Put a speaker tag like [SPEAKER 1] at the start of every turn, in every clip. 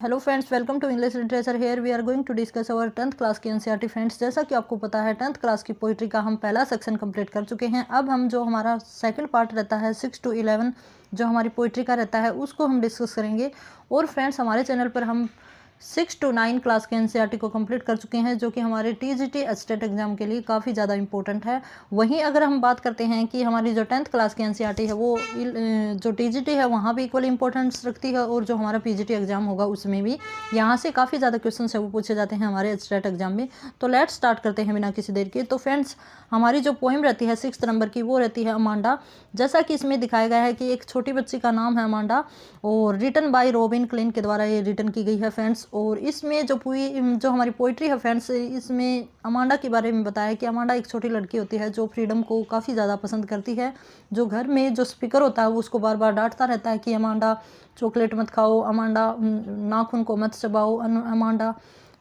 [SPEAKER 1] Hello friends, welcome to English literature. Here we are going to discuss our 10th class की NCERT friends. जैसा कि आपको पता है 10th क्लास की पोइट्री का हम पहला सेक्शन कंप्लीट कर चुके हैं। अब हम जो हमारा सेकंड पार्ट रहता है 6 to 11 जो हमारी पोइट्री का रहता है उसको हम डिस्कस करेंगे। और फ्रेंड्स, हमारे चैनल पर हम 6 to 9 क्लास के एनसीईआरटी को कंप्लीट कर चुके हैं, जो कि हमारे टीजीटी एस्टेट एग्जाम के लिए काफ़ी ज़्यादा इंपॉर्टेंट है। वहीं अगर हम बात करते हैं कि हमारी जो 10th क्लास की एनसीईआरटी है वो जो टीजीटी है वहाँ भी इक्वल इंपॉर्टेंस रखती है, और जो हमारा पीजीटी एग्जाम होगा उसमें भी यहाँ से काफ़ी ज़्यादा क्वेश्चन है वो पूछे जाते हैं हमारे एस्टेट एग्जाम में। तो लेट्स स्टार्ट करते हैं बिना किसी देर के। तो फ्रेंड्स, हमारी जो पोइम रहती है 6th नंबर की वो रहती है अमांडा। जैसा कि इसमें दिखाया गया है कि एक छोटी बच्ची का नाम है अमांडा, और रिटन बाय रॉबिन क्लिन के द्वारा ये रिटन की गई है फ्रेंड्स। और इसमें जो हमारी पोइट्री है फ्रेंड्स, इसमें अमांडा के बारे में बताया कि अमांडा एक छोटी लड़की होती है जो फ्रीडम को काफ़ी ज़्यादा पसंद करती है। जो घर में जो स्पीकर होता है वो उसको बार बार डांटता रहता है कि अमांडा चॉकलेट मत खाओ, अमांडा नाखून को मत चबाओ, अमांडा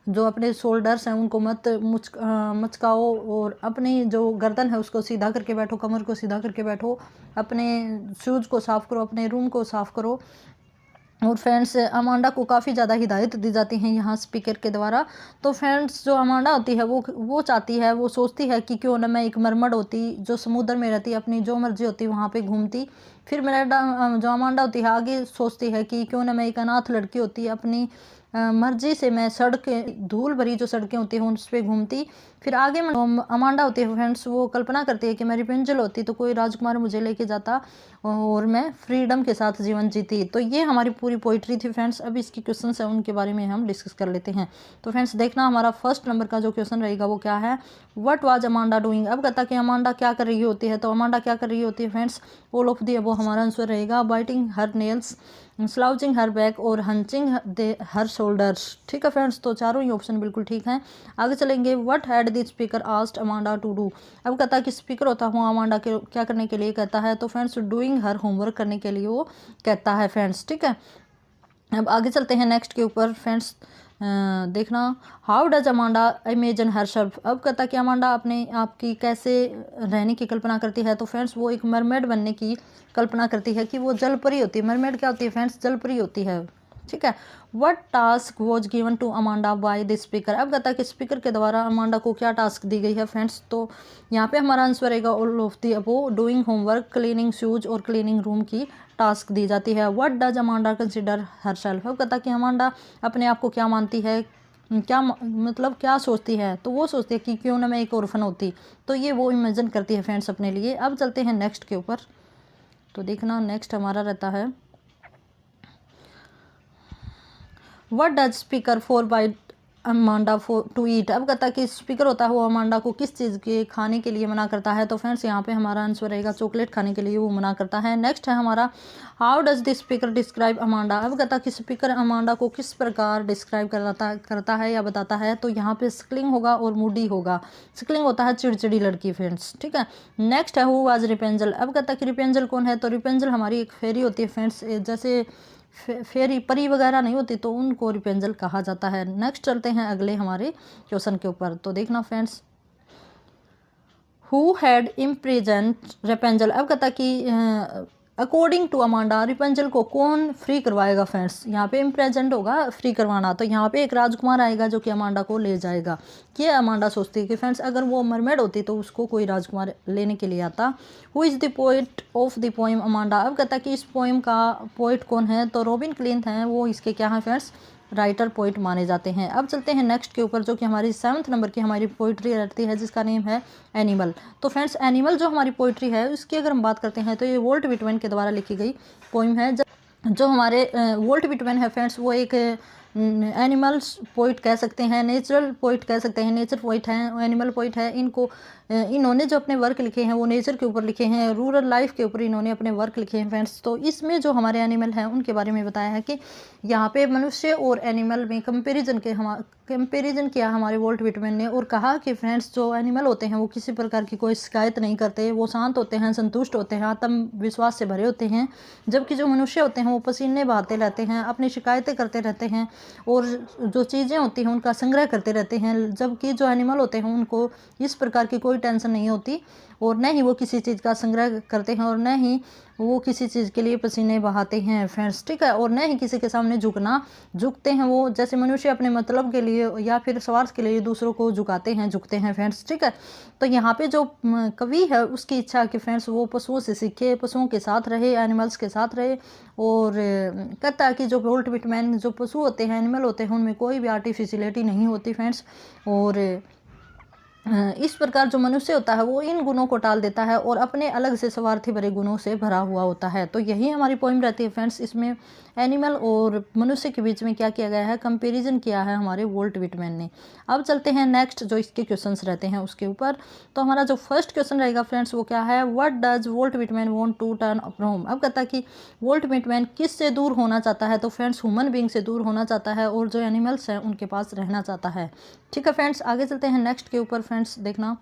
[SPEAKER 1] जो अपने शोल्डर्स हैं उनको मत मचकाओ, और अपनी जो गर्दन है उसको सीधा करके बैठो, कमर को सीधा करके बैठो, अपने शूज़ को साफ़ करो, अपने रूम को साफ़ करो। और फ्रेंड्स, अमांडा को काफ़ी ज़्यादा हिदायत दी जाती हैं यहाँ स्पीकर के द्वारा। तो फ्रेंड्स, जो अमांडा होती है वो चाहती है, वो सोचती है कि क्यों ना मैं एक मरमड होती जो समुद्र में रहती, अपनी जो मर्जी होती वहाँ पे घूमती। फिर मेरा जो अमांडा होती है आगे सोचती है कि क्यों ना मैं एक अनाथ लड़की होती, अपनी मर्जी से मैं सड़कें, धूल भरी जो सड़कें होती हैं उस पर घूमती। फिर आगे अमांडा होती है फ्रेंड्स, वो कल्पना करती है कि मैं रिपेंजल होती तो कोई राजकुमार मुझे लेके जाता और मैं फ्रीडम के साथ जीवन जीती। तो ये हमारी पूरी पोइट्री थी फ्रेंड्स। अब इसकी क्वेश्चन है उनके बारे में हम डिस्कस कर लेते हैं। तो फ्रेंड्स, देखना हमारा फर्स्ट नंबर का जो क्वेश्चन रहेगा वो क्या है, व्हाट वाज अमांडा डूइंग। अब कहता कि अमांडा क्या कर रही होती है। तो अमांडा क्या कर रही होती है फ्रेंड्स, ऑल ऑफ दी वो हमारा आंसर रहेगा, बाइटिंग हर नेल्स, स्लाउचिंग हर बैक और हंचिंग हर शोल्डर्स। ठीक है फ्रेंड्स, तो चारों ही ऑप्शन बिल्कुल ठीक हैं। आगे चलेंगे, what had the speaker asked Amanda to do. अब कहता है कि स्पीकर होता हुआ अमांडा के क्या करने के लिए कहता है। तो फ्रेंड्स, डूइंग हर होमवर्क करने के लिए वो कहता है फ्रेंड्स। ठीक है, अब आगे चलते हैं नेक्स्ट के ऊपर फ्रेंड्स। देखना, how does Amanda imagine her self. अब कहता कि अमांडा अपने आप की कैसे रहने की कल्पना करती है। तो फ्रेंड्स, वो एक मरमेड बनने की कल्पना करती है कि वो जलपरी होती है। मरमेड क्या होती है फ्रेंड्स, जलपरी होती है। ठीक है, what task was given to Amanda by the speaker. अब कहता है कि स्पीकर के द्वारा अमांडा को क्या टास्क दी गई है फ्रेंड्स। तो यहाँ पे हमारा आंसर रहेगा all of the above, doing homework, cleaning shoes और क्लीनिंग रूम की टास्क दी जाती है। What does Amanda consider her self. अब कहता कि अमांडा अपने आप को क्या मानती है, क्या मतलब क्या सोचती है। तो वो सोचती है कि क्यों ना मैं एक ऑर्फन होती। तो ये वो इमेजिन करती है फ्रेंड्स अपने लिए। अब चलते हैं नेक्स्ट के ऊपर। तो देखना, नेक्स्ट हमारा रहता है, what does speaker forbid Amanda for to eat. अब कहता है कि स्पीकर होता है वो अमांडा को किस चीज़ के खाने के लिए मना करता है। तो फ्रेंड्स, यहाँ पे हमारा आंसर रहेगा चॉकलेट खाने के लिए वो मना करता है। नेक्स्ट है हमारा, how does the speaker describe Amanda. अब कहता है कि स्पीकर अमांडा को किस प्रकार डिस्क्राइब करता है या बताता है। तो यहाँ पे स्कलिंग होगा और मूडी होगा। स्कलिंग होता है चिड़चिड़ी लड़की फ्रेंड्स। ठीक है, नेक्स्ट है हु वाज रिपेंजल। अब कहता है कि रिपेंजल कौन है। तो रिपेंजल हमारी एक फेरी होती है फ्रेंड्स, जैसे फेरी परी वगैरह नहीं होती तो उनको रिपेंजल कहा जाता है। नेक्स्ट चलते हैं अगले हमारे क्वेश्चन के ऊपर। तो देखना फ्रेंड्स, हु हैड इम्प्रिजेंट रेपेंजल। अब कहता कि अकॉर्डिंग टू अमांडा रिपेंजल को कौन फ्री करवाएगा फ्रेंड्स। यहाँ पे इम्प्रेजेंट होगा फ्री करवाना। तो यहाँ पे एक राजकुमार आएगा जो कि अमांडा को ले जाएगा। ये अमांडा सोचती है कि फ्रेंड्स अगर वो मरमेड होती तो उसको कोई राजकुमार लेने के लिए आता। Who is the poet of the poem Amanda. अब कहता है कि इस पोइम का पोइट कौन है। तो रॉबिन क्लिंथ हैं, वो इसके क्या हैं फ्रेंड्स, राइटर पोइट माने जाते हैं। अब चलते हैं नेक्स्ट के ऊपर, जो कि हमारी 7th नंबर की हमारी पोइट्री रहती है जिसका नेम है एनिमल। तो फ्रेंड्स, एनिमल जो हमारी पोइट्री है उसकी अगर हम बात करते हैं तो ये वॉल्ट व्हिटमैन के द्वारा लिखी गई पोइम है। जो हमारे वॉल्ट व्हिटमैन है फ्रेंड्स, वो एक एनिमल्स पोइट कह सकते हैं, नेचुरल पोइट कह सकते हैं, नेचर पोइट हैं, एनिमल पोइट है। इन्होंने जो अपने वर्क लिखे हैं वो नेचर के ऊपर लिखे हैं, रूरल लाइफ के ऊपर इन्होंने अपने वर्क लिखे हैं फ्रेंड्स। तो इसमें जो हमारे एनिमल हैं उनके बारे में बताया है कि यहाँ पे मनुष्य और एनिमल में कंपेरिजन किया हमारे वॉल्ट व्हिटमैन ने, और कहा कि फ्रेंड्स जो एनिमल होते हैं वो किसी प्रकार की कोई शिकायत नहीं करते, वो शांत होते हैं, संतुष्ट होते हैं, आत्मविश्वास से भरे होते हैं। जबकि जो मनुष्य होते हैं वो पसीने बहाते रहते हैं, अपनी शिकायतें करते रहते हैं, और जो चीज़ें होती हैं उनका संग्रह करते रहते हैं। जबकि जो एनिमल होते हैं उनको इस प्रकार की कोई टेंशन नहीं होती, और न ही वो किसी चीज़ का संग्रह करते हैं, और न ही वो किसी चीज़ के लिए पसीने बहाते हैं फ्रेंड्स, ठीक है, और न ही किसी के सामने झुकते हैं। वो जैसे मनुष्य अपने मतलब के लिए या फिर स्वार्थ के लिए दूसरों को झुकते हैं फ्रेंड्स, ठीक है। तो यहाँ पे जो कवि है उसकी इच्छा है कि फ्रेंड्स वो पशुओं से सीखे, पशुओं के साथ रहे, एनिमल्स के साथ रहे, और कहता है कि जो वोल्ट विटमैन जो पशु होते हैं, एनिमल होते हैं, उनमें कोई भी आर्टिफिशियलिटी नहीं होती फ्रेंड्स। और इस प्रकार जो मनुष्य होता है वो इन गुणों को टाल देता है और अपने अलग से स्वार्थी भरे गुणों से भरा हुआ होता है। तो यही हमारी पोइम रहती है फ्रेंड्स। इसमें एनिमल और मनुष्य के बीच में क्या किया गया है, कंपैरिजन किया है हमारे वोल्ट विटमैन ने। अब चलते हैं नेक्स्ट जो इसके क्वेश्चंस रहते हैं उसके ऊपर। तो हमारा जो फर्स्ट क्वेश्चन रहेगा फ्रेंड्स वो क्या है, what does Walt Whitman want to turn from. अब कहता है कि वोल्ट विटमैन किस से दूर होना चाहता है, तो फ्रेंड्स ह्यूमन बीइंग से दूर होना चाहता है और जो एनिमल्स हैं उनके पास रहना चाहता है, ठीक है फ्रेंड्स। आगे चलते हैं नेक्स्ट के ऊपर फ्रेंड्स। देखना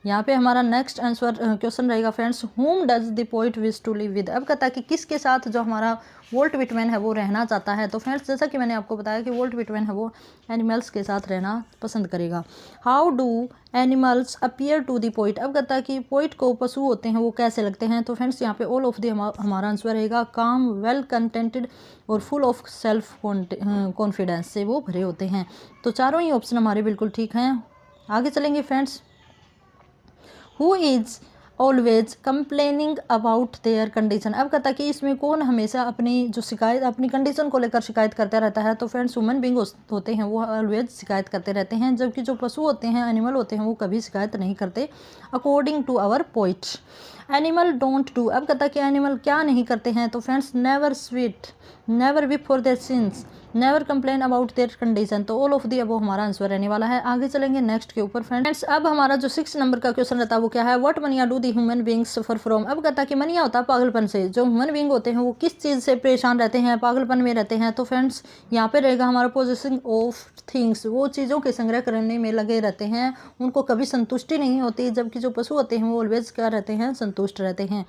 [SPEAKER 1] यहाँ पे हमारा नेक्स्ट आंसर क्वेश्चन रहेगा friends, whom does the poet wish to live with। अब कहता है कि किसके साथ जो हमारा वोल्ट विटमैन है वो रहना चाहता है। तो फ्रेंड्स जैसा कि मैंने आपको बताया कि वोल्ट विटमैन है वो एनिमल्स के साथ रहना पसंद करेगा। How do animals appear to the poet. अब कहता है कि पोइट को पशु होते हैं वो कैसे लगते हैं। तो फ्रेंड्स यहाँ पे ऑल ऑफ द हमारा आंसर रहेगा, काम, वेल कंटेंटेड और फुल ऑफ सेल्फ कॉन्फिडेंस से वो भरे होते हैं। तो चारों ही ऑप्शन हमारे बिल्कुल ठीक हैं। आगे चलेंगे friends. Who is always complaining about their condition। अब कहता है कि इसमें कौन हमेशा अपनी कंडीशन को लेकर शिकायत करता रहता है। तो फ्रेंड्स ह्यूमन बीइंग होते हैं वो ऑलवेज शिकायत करते रहते हैं, जबकि जो पशु होते हैं, एनिमल होते हैं, वो कभी शिकायत नहीं करते according to our poet. Animal don't do. अब कहता है कि एनिमल क्या नहीं करते हैं। तो friends never sweet, never weep for their since, never complain about their condition. तो ऑल ऑफ दी अबव हमारा आंसर रहने वाला है। आगे चलेंगे नेक्स्ट के ऊपर फ्रेंड्स। अब हमारा जो 6 नंबर का क्वेश्चन रहता है वो क्या है, what mania do the human beings suffer from. अब कहता है कि मनिया होता है पागलपन से। जो ह्यूमन बीइंग होते हैं वो किस चीज़ से परेशान रहते हैं, पागलपन में रहते हैं। तो फ्रेंड्स यहाँ पे रहेगा हमारा पोजेसिंग ऑफ थिंग्स। वो चीज़ों के संग्रह करने में लगे रहते हैं, उनको कभी संतुष्टि नहीं होती, जबकि जो पशु होते हैं वो ऑलवेज क्या रहते हैं, संतुष्ट रहते हैं।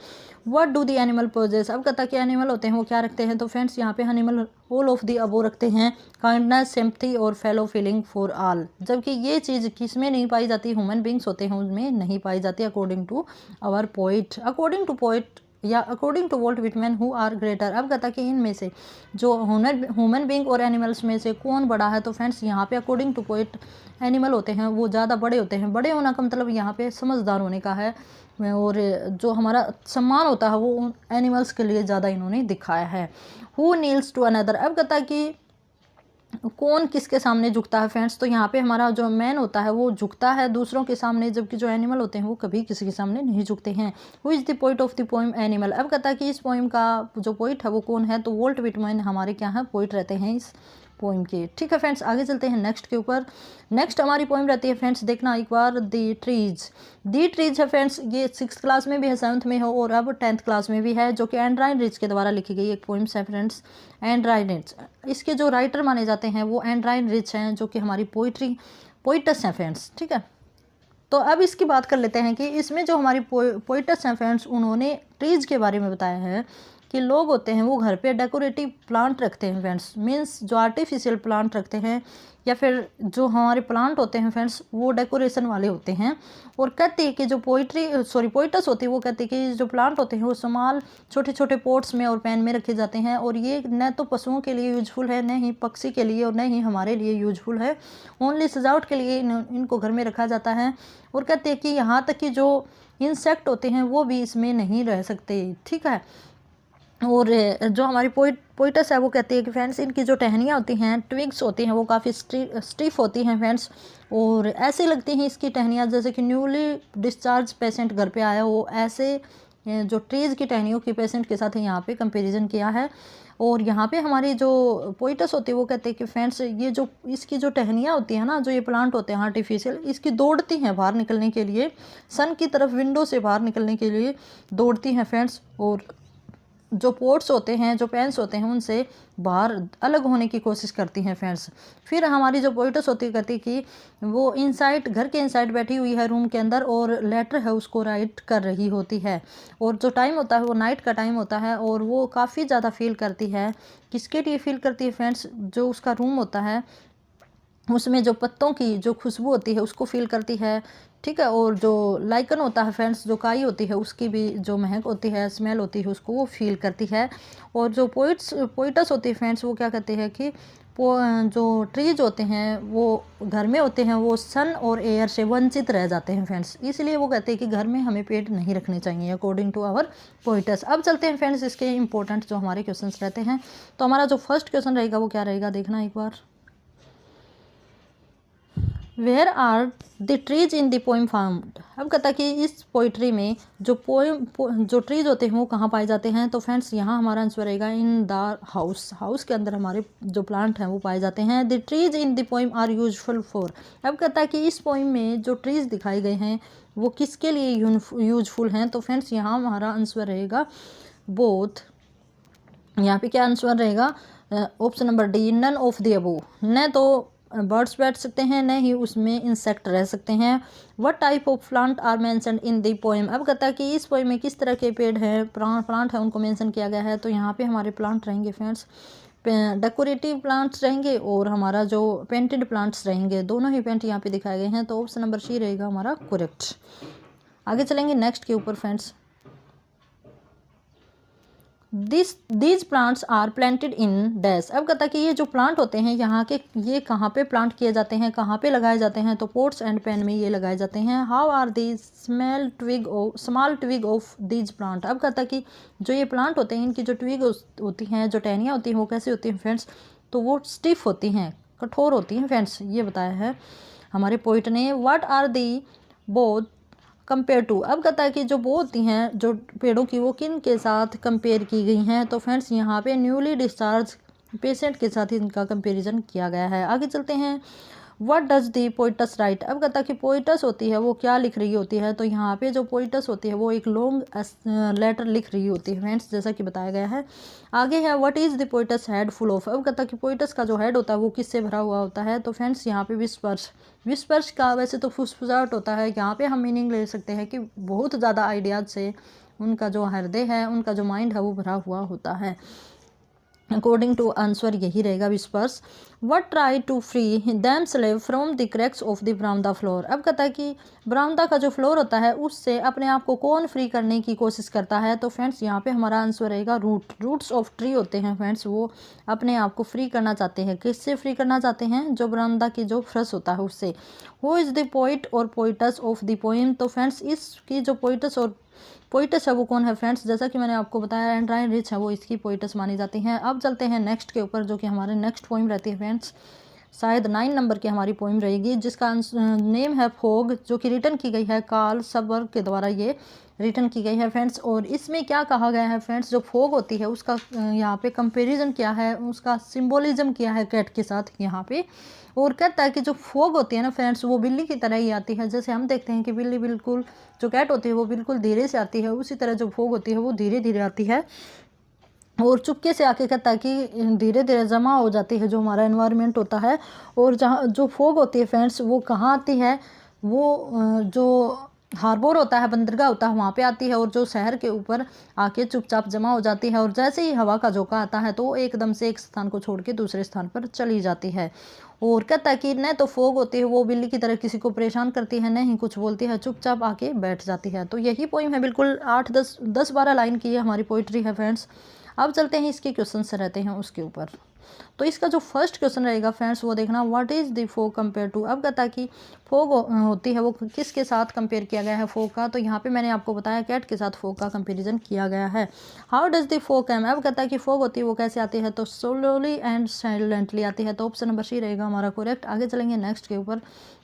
[SPEAKER 1] What do the animal possess. अब कहता है कि एनिमल होते हैं वो क्या रखते हैं। तो फ्रेंड्स यहाँ पे animal all of the above रखते हैं, काइंडनेस, सिंपैथी और फेलो फीलिंग फॉर ऑल। जबकि ये चीज़ किसमें नहीं पाई जाती, ह्यूमन बींग्स होते हैं उनमें नहीं पाई जाती according to our poet, according to poet या according to Walt Whitman who are greater. अब कहता है कि इनमें से जो ह्यूमन बींग और एनिमल्स में से कौन बड़ा है। तो फ्रेंड्स यहाँ पे अकॉर्डिंग टू पोइट एनिमल होते हैं वो ज़्यादा बड़े होते हैं। बड़े होना का मतलब यहाँ पे समझदार होने का है, और जो हमारा सम्मान होता है वो एनिमल्स के लिए ज़्यादा इन्होंने दिखाया है। Who kneels to another. अब कहता है कि कौन किसके सामने झुकता है फ्रेंड्स। तो यहाँ पे हमारा जो मैन होता है वो झुकता है दूसरों के सामने, जबकि जो एनिमल होते हैं वो कभी किसी के सामने नहीं झुकते हैं। Who is the poet of the poem animal. अब कहता है कि इस पोइम का जो पोइट है वो कौन है। तो वोल्ट विटमैन हमारे क्या है, पोइट रहते हैं इस पोइम के, ठीक है फ्रेंड्स। आगे चलते हैं नेक्स्ट के ऊपर। नेक्स्ट हमारी पोइम रहती है फ्रेंड्स, देखना एक बार, दी ट्रीज। दी ट्रीज है फ्रेंड्स, ये 6th क्लास में भी है, 7th में है और अब 10th क्लास में भी है, जो कि एंड्राइन रिच के द्वारा लिखी गई एक पोइम्स है फ्रेंड्स। एंड्राइन रिच, इसके जो राइटर माने जाते हैं वो एंड्राइन रिच हैं, जो कि हमारी पोइटस हैं फ्रेंड्स, ठीक है। तो अब इसकी बात कर लेते हैं कि इसमें जो हमारी पोइटस हैं फ्रेंड्स, उन्होंने ट्रीज के बारे में बताया है कि लोग होते हैं वो घर पे डेकोरेटिव प्लांट रखते हैं फ्रेंड्स, मीन्स जो आर्टिफिशियल प्लांट रखते हैं या फिर जो हमारे प्लांट होते हैं फ्रेंड्स वो डेकोरेशन वाले होते हैं। और कहते हैं कि जो पोइटस होती है वो कहते हैं कि जो प्लांट होते हैं वो स्मॉल छोटे छोटे पॉट्स में और पैन में रखे जाते हैं, और ये न तो पशुओं के लिए यूजफुल है, न ही पक्षी के लिए और न ही हमारे लिए यूजफुल है। ओनली सजावट के लिए इनको घर में रखा जाता है। और कहते हैं कि यहाँ तक कि जो इंसेक्ट होते हैं वो भी इसमें नहीं रह सकते, ठीक है। और जो हमारी पोइटस है वो कहती है कि फ्रेंड्स इनकी जो टहनियाँ होती हैं, ट्विग्स होती हैं, वो काफ़ी स्टिफ होती हैं फ्रेंड्स, और ऐसे लगती हैं इसकी टहनियाँ जैसे कि न्यूली डिस्चार्ज पेशेंट घर पे आया हो, ऐसे जो ट्रीज़ की टहनियों की पेशेंट के साथ यहाँ पे कंपैरिजन किया है। और यहाँ पे हमारी जो पोइटस होती है वो कहते हैं कि फ्रेंड्स ये जो इसकी जो टहनियाँ होती हैं ना, जो ये प्लांट होते हैं आर्टिफिशियल, इसकी दौड़ती हैं बाहर निकलने के लिए, सन की तरफ विंडो से बाहर निकलने के लिए दौड़ती हैं फ्रेंड्स। और जो पोर्ट्स होते हैं, जो पेन्स होते हैं, उनसे बाहर अलग होने की कोशिश करती हैं फ्रेंड्स। फिर हमारी जो पोइटस होती है कहती कि वो इनसाइड, घर के इनसाइड बैठी हुई है रूम के अंदर, और लेटर है उसको राइट कर रही होती है, और जो टाइम होता है वो नाइट का टाइम होता है, और वो काफ़ी ज़्यादा फील करती है। किसके लिए फील करती है फ्रेंड्स, जो उसका रूम होता है उसमें जो पत्तों की जो खुशबू होती है उसको फील करती है, ठीक है। और जो लाइकन होता है फ्रेंड्स, जो काई होती है उसकी भी जो महक होती है, स्मेल होती है, उसको वो फील करती है। और जो पोइटस होती है फ्रेंड्स, वो क्या कहते हैं कि जो ट्रीज होते हैं वो घर में होते हैं, वो सन और एयर से वंचित रह जाते हैं फ्रेंड्स, इसलिए वो कहते हैं कि घर में हमें पेड़ नहीं रखने चाहिए अकॉर्डिंग टू आवर पोइटस। अब चलते हैं फ्रेंड्स इसके इंपॉर्टेंट जो हमारे क्वेश्चंस रहते हैं। तो हमारा जो फर्स्ट क्वेश्चन रहेगा वो क्या रहेगा, देखना एक बार। Where are the trees in the poem found. अब कहता है कि इस पोइट्री में जो जो ट्रीज होते हैं वो कहाँ पाए जाते हैं। तो फ्रेंड्स यहाँ हमारा आंसर रहेगा इन द हाउस। हाउस के अंदर हमारे जो प्लांट हैं वो पाए जाते हैं। The trees in the poem are useful for. अब कहता है कि इस पोइम में जो ट्रीज दिखाए गए हैं वो किसके लिए यूजफुल हैं। तो फ्रेंड्स यहाँ हमारा आंसर रहेगा बोथ। यहाँ पे क्या आंसर रहेगा, option number D, none of the above. न तो बर्ड्स बैठ सकते हैं, न ही उसमें इंसेक्ट रह सकते हैं। What type of plant are mentioned in the poem. अब कहता है कि इस पोएम में किस तरह के पेड़ हैं, प्लांट है, उनको मेंशन किया गया है। तो यहाँ पे हमारे प्लांट रहेंगे फ्रेंड्स, डेकोरेटिव प्लांट्स रहेंगे और हमारा जो पेंटेड प्लांट्स रहेंगे, दोनों ही पेंट यहाँ पे दिखाए गए हैं। तो ऑप्शन नंबर सी रहेगा हमारा करेक्ट। आगे चलेंगे नेक्स्ट के ऊपर friends. These plants are planted in dash. अब कहता है कि ये जो प्लांट होते हैं यहाँ के, ये कहाँ पे प्लांट किए जाते हैं, कहाँ पे लगाए जाते हैं। तो पोट्स एंड पैन में ये लगाए जाते हैं। How are these small twig of these plant. अब कहता है कि जो ये प्लांट होते हैं इनकी जो ट्विग होती हैं, जो टहनियाँ होती हैं, वो कैसी होती हैं फ्रेंड्स। तो वो स्टिफ होती हैं, कठोर होती हैं फ्रेंड्स, ये बताया है हमारे पोइट ने। What are the both compare to. अब कहता है कि जो वो होती हैं जो पेड़ों की, वो किन के साथ कंपेयर की गई हैं। तो फ्रेंड्स यहाँ पे न्यूली डिस्चार्ज पेशेंट के साथ इनका कंपैरिजन किया गया है। आगे चलते हैं। What does the poet's right. अब कहता है कि पोइटस होती है वो क्या लिख रही होती है। तो यहाँ पे जो पोइटस होती है वो एक लॉन्ग लेटर लिख रही होती है फ्रेंड्स, जैसा कि बताया गया है। आगे है what is the poet's head full of. अब कहता है कि पोइटस का जो हेड होता है वो किससे भरा हुआ होता है। तो फ्रेंड्स यहाँ पे विस्पर्स। विस्पर्स का वैसे तो फुसफुसाहट होता है, यहाँ पे हम मीनिंग ले सकते हैं कि बहुत ज़्यादा आइडियाज़ से उनका जो हृदय है, उनका जो माइंड है वो भरा हुआ होता है। अकॉर्डिंग टू आंसर यही रहेगा whispers. What try to free them slave from the cracks of the बरामदा फ्लोर। अब कहता है कि बरामदा का जो फ्लोर होता है उससे अपने आप को कौन फ्री करने की कोशिश करता है। तो फ्रेंड्स यहाँ पे हमारा आंसर रहेगा रूट्स ऑफ ट्री होते हैं फ्रेंड्स, वो अपने आप को फ्री करना चाहते हैं। किससे फ्री करना चाहते हैं, जो बरामदा की जो फर्श होता है उससे। हु इज़ द पोइट और पोइटस ऑफ द पोइम। तो फ्रेंड्स इसकी जो पोइटस है वो कौन है फ्रेंड्स, जैसा कि मैंने आपको बताया एंड्राइन रिच है वो इसकी पोइटस मानी जाती हैं। अब चलते हैं नेक्स्ट के ऊपर, जो कि हमारे नेक्स्ट पोइम रहती है फ्रेंड्स, शायद 9 नंबर की हमारी पोइम रहेगी, जिसका नेम है फोग, जो कि रिटन की गई है कार्ल सबर के द्वारा ये रिटन की गई है फ्रेंड्स। और इसमें क्या कहा गया है फ्रेंड्स, जो फोग होती है उसका यहाँ पे कंपैरिजन किया है, उसका सिंबोलिज्म किया है कैट के साथ यहाँ पे। और कहता है कि जो फोग होती है ना फ्रेंड्स, वो बिल्ली की तरह ही आती है। जैसे हम देखते हैं कि बिल्ली बिल्कुल, जो कैट होती है वो बिल्कुल धीरे से आती है, उसी तरह जो फोग होती है वो धीरे धीरे आती है और चुपके से आके कहता है कि धीरे धीरे जमा हो जाती है जो हमारा एनवायरनमेंट होता है। और जहाँ जो फोग होती है फ्रेंड्स वो कहाँ आती है, वो जो हार्बर होता है, बंदरगाह होता है, वहाँ पे आती है और जो शहर के ऊपर आके चुपचाप जमा हो जाती है। और जैसे ही हवा का झोंका आता है तो एकदम से एक स्थान को छोड़ के दूसरे स्थान पर चली जाती है। और कहता है कि न तो फोग होती है वो बिल्ली की तरह किसी को परेशान करती है, न ही कुछ बोलती है, चुपचाप आके बैठ जाती है। तो यही पोइम है, बिल्कुल 8-10-12 लाइन की है हमारी पोइट्री है फ्रेंड्स। अब चलते हैं इसके क्वेश्चन से रहते हैं उसके ऊपर। तो इसका जो फर्स्ट क्वेश्चन रहेगा फ्रेंड्स वो देखना, what is the fog compare to. अब कहता है कि फोग होती है वो किसके साथ कंपेयर किया गया है फोग का। तो यहाँ पे मैंने आपको बताया कैट के साथ फोग का कंपैरिजन किया गया है। हाउ डज द फोग कम। अब कहता है कि फोग होती है वो कैसे आती है, तो स्लोली एंड साइलेंटली आती है। तो ऑप्शन नंबर सी रहेगा हमारा करेक्ट। आगे चलेंगे नेक्स्ट के ऊपर।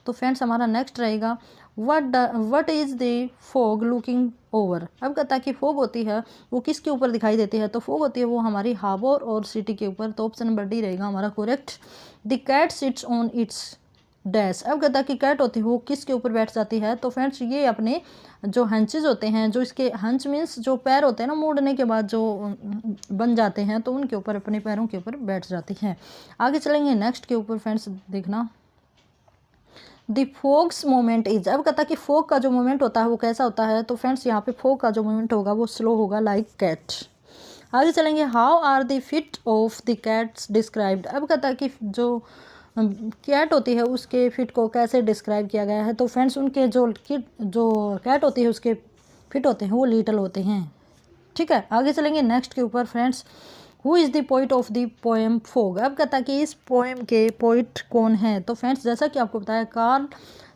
[SPEAKER 1] तो फ्रेंड्स हमारा नेक्स्ट रहेगा what is the fog looking over. अब कहता है कि फोग होती है वो किसके ऊपर दिखाई देती है। तो फोग होती है वो हमारी हार्बर और सिटी के ऊपर। तो ऑप्शन नंबर डी रहेगा हमारा correct. The cat sits on its dash. अब कहता है कि कैट होती है वो किसके ऊपर बैठ जाती है। तो फ्रेंड्स ये अपने जो हंचेज होते हैं, जो इसके हंच मीन्स जो पैर होते हैं ना, मोड़ने के बाद जो बन जाते हैं, तो उनके ऊपर, अपने पैरों के ऊपर बैठ जाती हैं। आगे चलेंगे नेक्स्ट के ऊपर फ्रेंड्स, देखना द फोग्स मोमेंट इज। अब कहता है कि फोग का जो मोमेंट होता है वो कैसा होता है। तो फ्रेंड्स यहाँ पे फोग का जो मोमेंट होगा वो स्लो होगा लाइक कैट। आगे चलेंगे how are the feet of the cats described. अब कहता है कि जो कैट होती है उसके फिट को कैसे डिस्क्राइब किया गया है। तो फ्रेंड्स उनके जो कैट होती है उसके फिट होते हैं वो लिटल होते हैं। ठीक है, आगे चलेंगे नेक्स्ट के ऊपर friends. Who is the poet of the poem fog. अब कहता है कि इस पोएम के पोइट कौन है। तो फ्रेंड्स जैसा कि आपको बताया कार्ल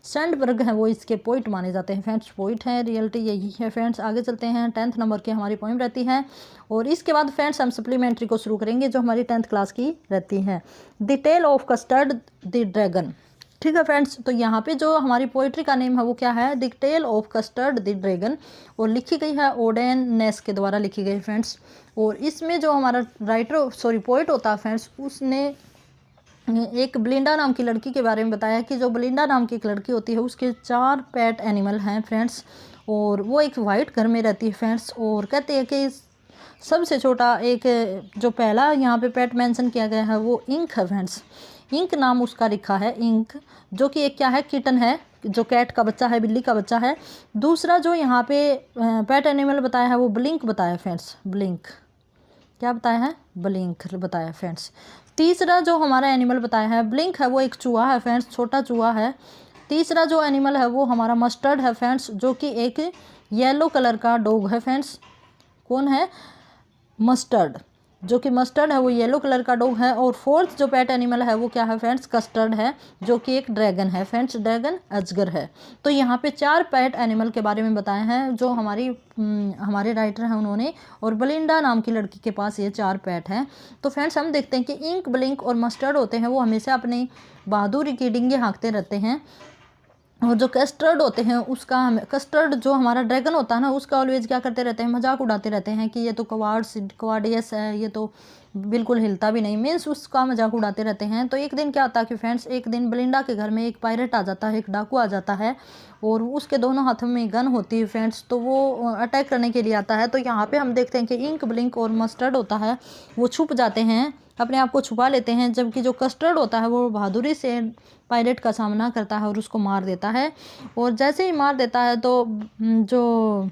[SPEAKER 1] सैंडबर्ग है वो इसके पोइट माने जाते हैं। फ्रेंड्स पोइट है, रियलिटी यही है। फ्रेंड्स आगे चलते हैं, 10th नंबर की हमारी पोएम रहती है और इसके बाद फ्रेंड्स हम सप्लीमेंट्री को शुरू करेंगे जो हमारी 10th क्लास की रहती है। The tale of Custard the dragon. ठीक है फ्रेंड्स, तो यहाँ पे जो हमारी पोइट्री का नेम है वो क्या है, the tale of Custard the dragon, और लिखी गई है ओडेन नेस के द्वारा लिखी गई फ्रेंड्स। और इसमें जो हमारा पोइट होता है फ्रेंड्स, उसने एक ब्लिंडा नाम की लड़की के बारे में बताया कि जो ब्लिंडा नाम की एक लड़की होती है उसके 4 पेट एनिमल हैं फ्रेंड्स, और वो एक वाइट घर में रहती है फ्रेंड्स। और कहते हैं कि सबसे छोटा एक जो पहला यहाँ पे पेट मेंशन किया गया है वो इंक है फ्रेंड्स। इंक नाम उसका लिखा है, इंक, जो कि एक क्या है, किटन है, जो कैट का बच्चा है, बिल्ली का बच्चा है। दूसरा जो यहाँ पे पेट एनिमल बताया है वो ब्लिंक बताया फ्रेंड्स, ब्लिंक क्या बताया है, ब्लिंक बताया फ्रेंड्स। तीसरा जो हमारा एनिमल बताया है ब्लिंक है वो एक चूहा है फ्रेंड्स, छोटा चूहा है। तीसरा जो एनिमल है वो हमारा मस्टर्ड है फ्रेंड्स, जो कि एक येलो कलर का डॉग है फ्रेंड्स। कौन है, मस्टर्ड, जो कि मस्टर्ड है वो येलो कलर का डॉग है। और फोर्थ जो पेट एनिमल है वो क्या है फ्रेंड्स, कस्टर्ड है, जो कि एक ड्रैगन है फ्रेंड्स, ड्रैगन अजगर है। तो यहाँ पे 4 पेट एनिमल के बारे में बताए हैं जो हमारे राइटर हैं उन्होंने, और बलिंडा नाम की लड़की के पास ये 4 पेट हैं। तो फ्रेंड्स हम देखते हैं कि इंक, ब्लिंक और मस्टर्ड होते हैं वो हमेशा अपनी बहादुरी की डींगे हाँकते रहते हैं। और जो कस्टर्ड होते हैं उसका, कस्टर्ड जो हमारा ड्रैगन होता है ना, उसका ऑलवेज क्या करते रहते हैं, मजाक उड़ाते रहते हैं कि ये तो कवार्डियस है, ये तो बिल्कुल हिलता भी नहीं, मीन्स उसका मजाक उड़ाते रहते हैं। तो एक दिन क्या होता है कि फ्रेंड्स, एक दिन ब्लिंडा के घर में एक पायरेट आ जाता है, एक डाकू आ जाता है, और उसके दोनों हाथों में गन होती है फ्रेंड्स। तो वो अटैक करने के लिए आता है। तो यहाँ पे हम देखते हैं कि इंक, ब्लिंक और मस्टर्ड होता है वो छुप जाते हैं, अपने आप को छुपा लेते हैं, जबकि जो कस्टर्ड होता है वो बहादुरी से पायरेट का सामना करता है और उसको मार देता है। और जैसे ही मार देता है तो जो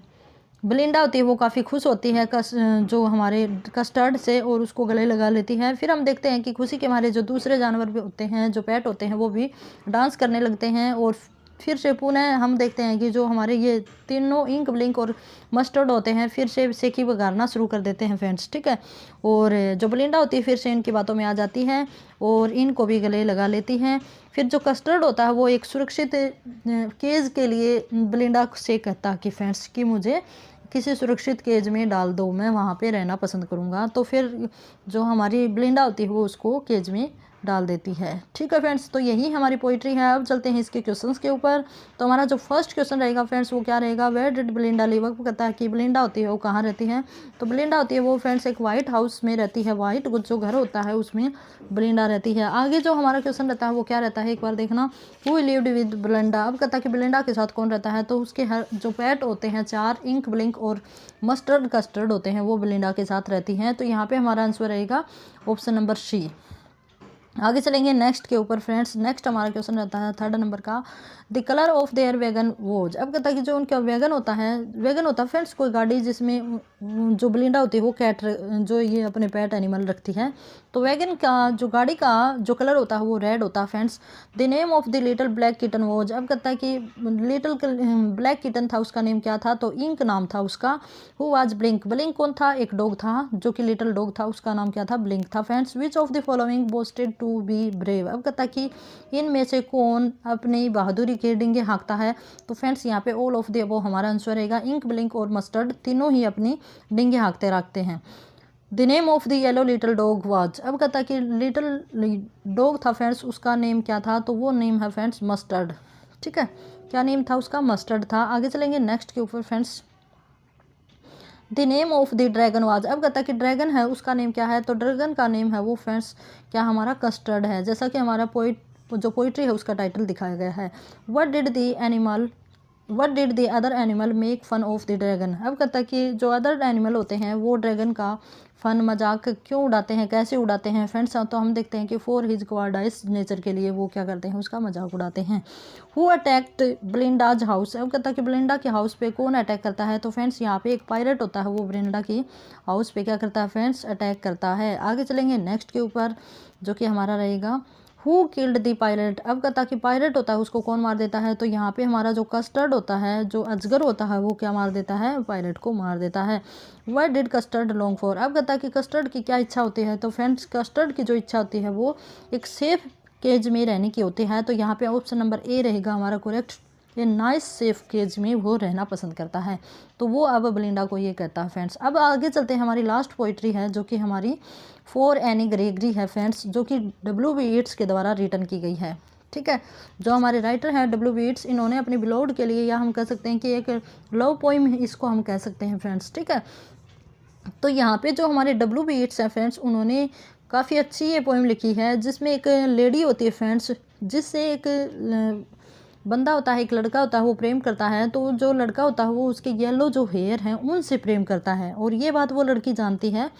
[SPEAKER 1] ब्लिंडा होती है वो काफ़ी खुश होती है जो हमारे कस्टर्ड से, और उसको गले लगा लेती है। फिर हम देखते हैं कि खुशी के मारे जो दूसरे जानवर भी होते हैं, जो पेट होते हैं, वो भी डांस करने लगते हैं। और फिर से पुनः हम देखते हैं कि जो हमारे ये तीनों इंक, ब्लिंक और मस्टर्ड होते हैं फिर से सेकी बगाड़ना शुरू कर देते हैं फ्रेंड्स। ठीक है, और जो ब्लिंडा होती है फिर से इनकी बातों में आ जाती है और इनको भी गले लगा लेती हैं। फिर जो कस्टर्ड होता है वो एक सुरक्षित केज के लिए ब्लिंडा से कहता है कि फ्रेंड्स कि मुझे किसी सुरक्षित केज में डाल दो, मैं वहाँ पे रहना पसंद करूँगा। तो फिर जो हमारी ब्लिंडा होती है वो उसको केज में डाल देती है। ठीक है फ्रेंड्स, तो यही हमारी पोइट्री है। अब चलते हैं इसके क्वेश्चंस के ऊपर। तो हमारा जो फर्स्ट क्वेश्चन रहेगा फ्रेंड्स वो क्या रहेगा, वेयर डिड ब्लिंडा लिव। वो कहता है कि ब्लिंडा होती है वो कहाँ रहती है। तो ब्लिंडा होती है वो फ्रेंड्स एक वाइट हाउस में रहती है, वाइट जो घर होता है उसमें ब्लिंडा रहती है। आगे जो हमारा क्वेश्चन रहता है वो क्या रहता है, एक बार देखना, हु लिव्ड विद ब्लिंडा। अब कहता है कि ब्लिंडा के साथ कौन रहता है। तो उसके हर जो पेट होते हैं 4 इंक, ब्लिंक और मस्टर्ड कस्टर्ड होते हैं वो ब्लिंडा के साथ रहती हैं। तो यहाँ पे हमारा आंसर रहेगा ऑप्शन नंबर सी। आगे चलेंगे नेक्स्ट के ऊपर फ्रेंड्स। नेक्स्ट हमारा क्वेश्चन रहता है 3rd नंबर का, the colour of their wagon was. अब कहता है कि जो उनका वैगन होता है फ्रेंड्स कोई गाड़ी जिसमें जो ब्लिंडा होती है वो कैट जो ये अपने पेट एनिमल रखती है। तो वैगन का जो गाड़ी का जो कलर होता है वो रेड होता है friends. The name of the little black kitten was. अब कहता है कि लिटिल ब्लैक किटन था उसका नेम क्या था। तो इंक नाम था उसका। Who was blink. ब्लिंक कौन था, एक डॉग था जो कि लिटिल डॉग था, उसका नाम क्या था, ब्लिंक था friends. Which of the following boasted to be brave. अब कहता है कि इनमें से कौन अपनी बहादुरी के डिंगे हाँकता है। तो फ्रेंड्स यहाँ पे ऑल ऑफ द अबव हमारा आंसर रहेगा। इंक, ब्लिंक और मस्टर्ड तीनों ही अपनी डिंगे हाँकते रखते हैं। The name of the yellow little dog was. अब कहता है कि लिटिल डॉग था फ्रेंड्स उसका नेम क्या था। तो वो नेम है फ्रेंड्स मस्टर्ड। ठीक है, क्या नेम था उसका, मस्टर्ड था। आगे चलेंगे नेक्स्ट के ऊपर friends. The name of the dragon was. अब कहता है कि ड्रैगन है उसका नेम क्या है। तो ड्रैगन का नेम है वो फ्रेंड्स क्या हमारा, कस्टर्ड है, जैसा कि हमारा जो पोइट्री है उसका टाइटल दिखाया गया है। What did the other animal make fun of the dragon. अब कहता है कि जो अदर एनिमल होते हैं वो ड्रैगन का फन, मजाक क्यों उड़ाते हैं, कैसे उड़ाते हैं फ्रेंड्स। तो हम देखते हैं कि फॉर हिज कवार्डाइस नेचर के लिए वो क्या करते हैं, उसका मजाक उड़ाते हैं। Who attacked Belinda's house. अब कहता है कि ब्लिंडा के हाउस पे कौन अटैक करता है। तो फ्रेंड्स यहाँ पे एक पायरेट होता है वो ब्लिंडा की हाउस पे क्या करता है फ्रेंड्स, अटैक करता है। आगे चलेंगे नेक्स्ट के ऊपर जो कि हमारा रहेगा, हु किल्ड द पायलट। अब कहता कि पायलट होता है उसको कौन मार देता है, तो यहाँ पे हमारा जो कस्टर्ड होता है, जो अजगर होता है, वो क्या मार देता है, पायलट को मार देता है। What did custard long for. अब कहता कि कस्टर्ड की क्या इच्छा होती है, तो फ्रेंड्स कस्टर्ड की जो इच्छा होती है वो एक सेफ केज में रहने की होती है। तो यहाँ पे ऑप्शन नंबर ए रहेगा हमारा करेक्ट। ये नाइस सेफ केज में वो रहना पसंद करता है, तो वो अब बेलिंडा को ये कहता है फ्रेंड्स। अब आगे चलते हैं, हमारी लास्ट पोइट्री है जो कि हमारी फॉर एनी ग्रेगरी है फ्रेंड्स, जो कि W.B. येट्स के द्वारा रिटर्न की गई है। ठीक है, जो हमारे राइटर हैं W.B. येट्स, इन्होंने अपनी बिलोव्ड के लिए, या हम कह सकते हैं कि एक लव पोइम इसको हम कह सकते हैं फ्रेंड्स। ठीक है, तो यहाँ पे जो हमारे W.B. येट्स हैं फ्रेंड्स, उन्होंने काफ़ी अच्छी ये पोइम लिखी है, जिसमें एक लेडी होती है फ्रेंड्स, जिससे एक बंदा होता है, एक लड़का होता है, वो प्रेम करता है। तो जो लड़का होता है वो उसके येलो जो हेयर हैं उनसे प्रेम करता है, और ये बात वो लड़की जानती है।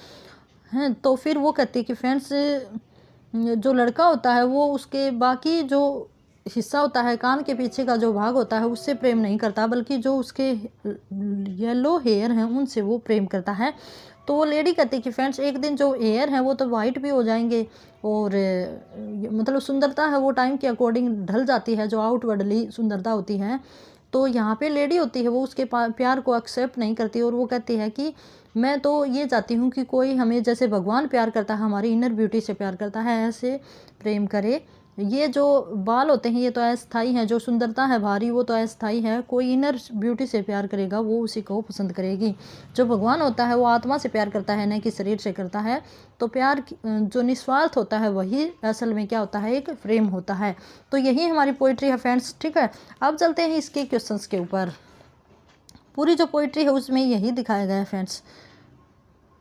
[SPEAKER 1] तो फिर वो कहती है कि फ्रेंड्स जो लड़का होता है वो उसके बाकी जो हिस्सा होता है, कान के पीछे का जो भाग होता है, उससे प्रेम नहीं करता, बल्कि जो उसके येलो हेयर हैं उनसे वो प्रेम करता है। तो वो लेडी कहती है कि फ्रेंड्स एक दिन जो हेयर हैं वो तो वाइट भी हो जाएंगे, और मतलब सुंदरता है वो टाइम के अकॉर्डिंग ढल जाती है, जो आउटवर्डली सुंदरता होती है। तो यहाँ पे लेडी होती है वो उसके प्यार को एक्सेप्ट नहीं करती, और वो कहती है कि मैं तो ये चाहती हूँ कि कोई हमें जैसे भगवान प्यार करता है, हमारी इनर ब्यूटी से प्यार करता है, ऐसे प्रेम करे। ये जो बाल होते हैं ये तो अस्थाई हैं, जो सुंदरता है बाहरी वो तो अस्थाई है, कोई इनर ब्यूटी से प्यार करेगा वो उसी को पसंद करेगी। जो भगवान होता है वो आत्मा से प्यार करता है, न कि शरीर से करता है। तो प्यार जो निस्वार्थ होता है वही असल में क्या होता है, एक प्रेम होता है। तो यही हमारी पोइट्री है फ्रेंड्स। ठीक है, अब चलते हैं इसके क्वेश्चंस के ऊपर। पूरी जो पोइट्री है उसमें यही दिखाया गया है फ्रेंड्स।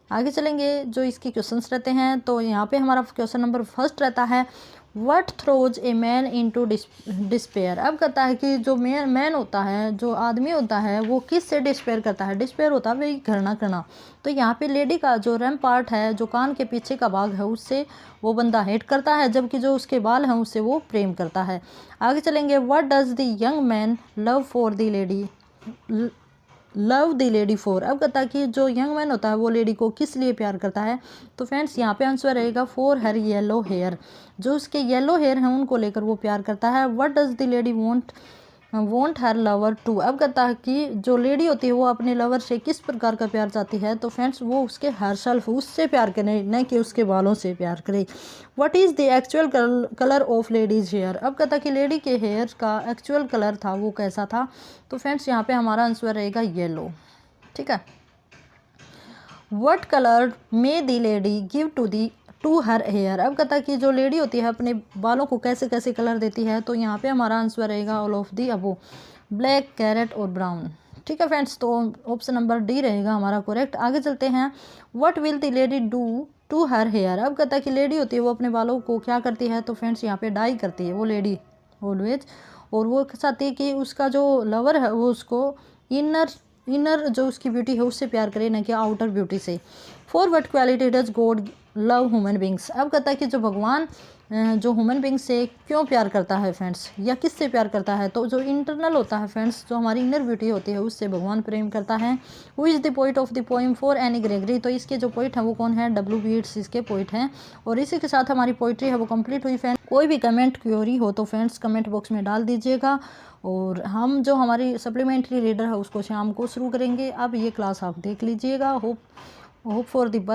[SPEAKER 1] आगे चलेंगे, जो इसके क्वेश्चंस रहते हैं, तो यहाँ पे हमारा क्वेश्चन नंबर फर्स्ट रहता है, what throws a man into despair. अब कहता है कि जो मैन होता है, जो आदमी होता है, वो किस से डिस्पेयर करता है। डिस्पेयर होता है भाई घृणा करना। तो यहाँ पे लेडी का जो रैम पार्ट है, जो कान के पीछे का भाग है, उससे वो बंदा हेट करता है, जबकि जो उसके बाल हैं उससे वो प्रेम करता है। आगे चलेंगे, what does the young man love for the lady, love the lady for. अब कहता है कि जो यंग मैन होता है वो लेडी को किस लिए प्यार करता है। तो फ्रेंड्स यहाँ पे आंसर रहेगा फॉर हर येलो हेयर, जो उसके येलो हेयर हैं उनको लेकर वो प्यार करता है। What does the lady want her lover to. अब कहता है कि जो लेडी होती है वो अपने लवर से किस प्रकार का प्यार चाहती है। तो फ्रेंड्स वो उसके हर सेल्फ उससे प्यार करे, न कि उसके बालों से प्यार करे। What is the actual colour of lady's hair. अब कहता है कि लेडी के हेयर का एक्चुअल कलर था वो कैसा था। तो फ्रेंड्स यहाँ पे हमारा आंसर रहेगा येलो। ठीक है, what colour may the lady give to her hair. अब कहता है कि जो लेडी होती है अपने बालों को कैसे कैसे कलर देती है। तो यहाँ पे हमारा आंसर रहेगा all of the above, black, carrot और ब्राउन। ठीक है फ्रेंड्स, तो ऑप्शन नंबर डी रहेगा हमारा करेक्ट। आगे चलते हैं, what will the lady do to her hair. अब कहता है कि लेडी होती है वो अपने बालों को क्या करती है। तो फ्रेंड्स यहाँ पे डाई करती है वो लेडी ऑलवेज, और वो चाहती है कि उसका जो लवर है वो उसको इनर जो उसकी ब्यूटी है उससे प्यार करे, न कि आउटर ब्यूटी से। For what quality does God love human beings. अब कहता है कि जो भगवान जो ह्यूमन बींग से क्यों प्यार करता है फ्रेंड्स, या किस से प्यार करता है। तो जो इंटरनल होता है फ्रेंड्स, जो हमारी इनर ब्यूटी होती है उससे भगवान प्रेम करता है। Who is the poet of the poem for any Gregory. तो इसके जो पोइट हैं वो कौन है, W.B. येट्स इसके पोइट हैं। और इसी के साथ हमारी पोइट्री है वो कंप्लीट हुई फ्रेंड्स। कोई भी कमेंट क्वेरी हो तो फ्रेंड्स कमेंट बॉक्स में डाल दीजिएगा, और हम जो हमारी सप्लीमेंट्री रीडर है उसको शाम को शुरू करेंगे। अब ये क्लास आप देख लीजिएगा। Hope for the best.